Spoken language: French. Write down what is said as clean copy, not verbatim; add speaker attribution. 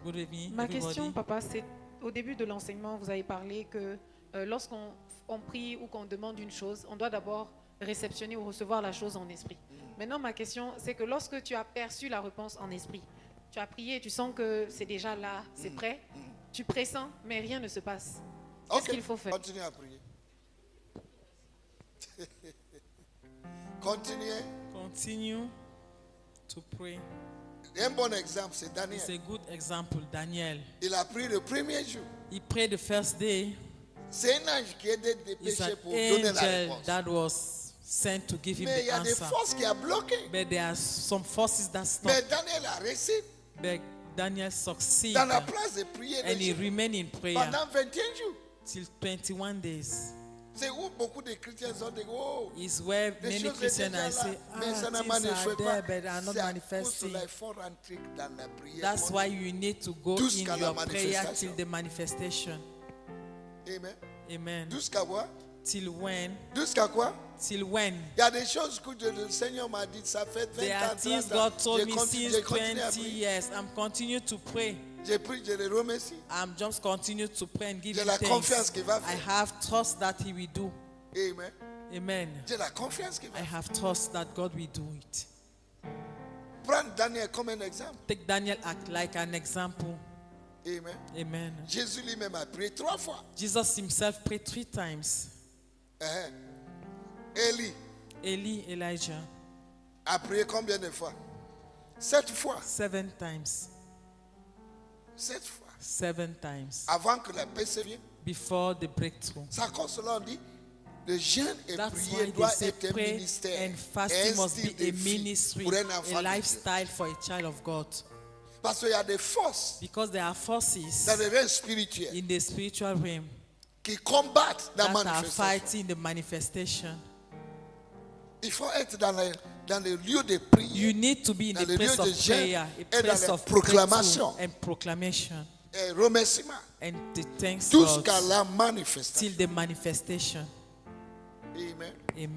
Speaker 1: Good evening,
Speaker 2: Ma
Speaker 1: everybody.
Speaker 2: question, papa, c'est au début de l'enseignement, vous avez parlé que lorsqu'on prie ou qu'on demande une chose, on doit d'abord réceptionner ou recevoir la chose en esprit. Maintenant, ma question, c'est que lorsque tu as perçu la réponse en esprit, tu as prié, tu sens que c'est déjà là, c'est prêt, tu pressens, mais rien ne se passe. Qu'est-ce qu'il faut faire?
Speaker 3: Continuez à prier. Continuez.
Speaker 1: Continue to pray.
Speaker 3: Un bon exemple, c'est Daniel.
Speaker 1: It's a good example, Daniel.
Speaker 3: Il a prié le premier jour.
Speaker 1: He prayed the first day.
Speaker 3: C'est un ange qui est
Speaker 1: It's
Speaker 3: dépêché
Speaker 1: an
Speaker 3: pour donner la
Speaker 1: angel
Speaker 3: réponse.
Speaker 1: that was sent to give him
Speaker 3: Mais il y
Speaker 1: the
Speaker 3: a des
Speaker 1: answer.
Speaker 3: forces qui ont bloqué.
Speaker 1: But there are some forces that stop.
Speaker 3: Mais Daniel a réussi
Speaker 1: But Daniel succeeded.
Speaker 3: dans la place de prier
Speaker 1: And he
Speaker 3: les
Speaker 1: remained in prayer
Speaker 3: pendant 21 jours.
Speaker 1: till 21 days.
Speaker 3: C'est où beaucoup de chrétiens sont des oh,
Speaker 1: Is where
Speaker 3: les
Speaker 1: many
Speaker 3: choses
Speaker 1: Christians
Speaker 3: étaient
Speaker 1: are
Speaker 3: là,
Speaker 1: saying,
Speaker 3: mais ça ne
Speaker 1: things
Speaker 3: manifeste
Speaker 1: are
Speaker 3: pas.
Speaker 1: there but are not
Speaker 3: C'est à cause
Speaker 1: manifesting.
Speaker 3: de il faut rentrer dans la prière.
Speaker 1: That's why you need to go
Speaker 3: Jusqu'à
Speaker 1: in
Speaker 3: la
Speaker 1: your prayer
Speaker 3: manifestation.
Speaker 1: till the manifestation.
Speaker 3: Amen.
Speaker 1: Amen.
Speaker 3: Jusqu'à quoi?
Speaker 1: Till when?
Speaker 3: Jusqu'à quoi?
Speaker 1: Till when?
Speaker 3: Il y a des choses que le Seigneur m'a dit, ça fait 20
Speaker 1: There are
Speaker 3: ans,
Speaker 1: things
Speaker 3: 30 ans.
Speaker 1: God told
Speaker 3: J'ai
Speaker 1: me
Speaker 3: continué
Speaker 1: since
Speaker 3: à
Speaker 1: 20
Speaker 3: prier.
Speaker 1: years. I'm continuing to pray.
Speaker 3: J'ai prié, je le remercie.
Speaker 1: I'm just continue to pray and give
Speaker 3: J'ai
Speaker 1: him
Speaker 3: la confiance
Speaker 1: thanks.
Speaker 3: qu'il va
Speaker 1: I
Speaker 3: faire.
Speaker 1: have trust that he will do.
Speaker 3: Amen.
Speaker 1: Amen.
Speaker 3: J'ai la confiance qu'il va
Speaker 1: I
Speaker 3: faire.
Speaker 1: have trust that God will do it.
Speaker 3: Prends Daniel comme un exemple.
Speaker 1: Take Daniel like an example.
Speaker 3: Amen.
Speaker 1: Amen.
Speaker 3: Jésus lui-même a prié 3 fois.
Speaker 1: Jesus himself prayed 3 times.
Speaker 3: Élie
Speaker 1: Elijah,
Speaker 3: a prié combien de fois? 7 fois.
Speaker 1: 7 times.
Speaker 3: 7 fois.
Speaker 1: 7 times.
Speaker 3: Avant que la paix se vienne.
Speaker 1: Before the breakthrough.
Speaker 3: Ça cause cela, on dit, le jeûne et
Speaker 1: That's
Speaker 3: prier
Speaker 1: why they
Speaker 3: doit
Speaker 1: say
Speaker 3: être un
Speaker 1: pray
Speaker 3: ministère.
Speaker 1: and fasting
Speaker 3: un
Speaker 1: must
Speaker 3: style
Speaker 1: be a
Speaker 3: de vie
Speaker 1: ministry,
Speaker 3: pour un enfant
Speaker 1: a
Speaker 3: de Dieu.
Speaker 1: lifestyle for a child of God.
Speaker 3: Parce qu'il y a des forces
Speaker 1: Because there are forces
Speaker 3: dans le règne spirituel
Speaker 1: in the spiritual realm
Speaker 3: qui combattent la
Speaker 1: that are
Speaker 3: manifestation.
Speaker 1: fighting the manifestation.
Speaker 3: Il faut être dans le lieu de prière.
Speaker 1: You need to be in
Speaker 3: Dans
Speaker 1: the
Speaker 3: le
Speaker 1: place
Speaker 3: lieu de
Speaker 1: of
Speaker 3: jeûne
Speaker 1: prayer, a
Speaker 3: et dans
Speaker 1: place
Speaker 3: la
Speaker 1: of
Speaker 3: proclamation.
Speaker 1: breakthrough and proclamation,
Speaker 3: Et remerciement.
Speaker 1: and the thanks
Speaker 3: Jusqu'à
Speaker 1: God
Speaker 3: la manifestation.
Speaker 1: till the manifestation.
Speaker 3: Amen.
Speaker 1: Amen.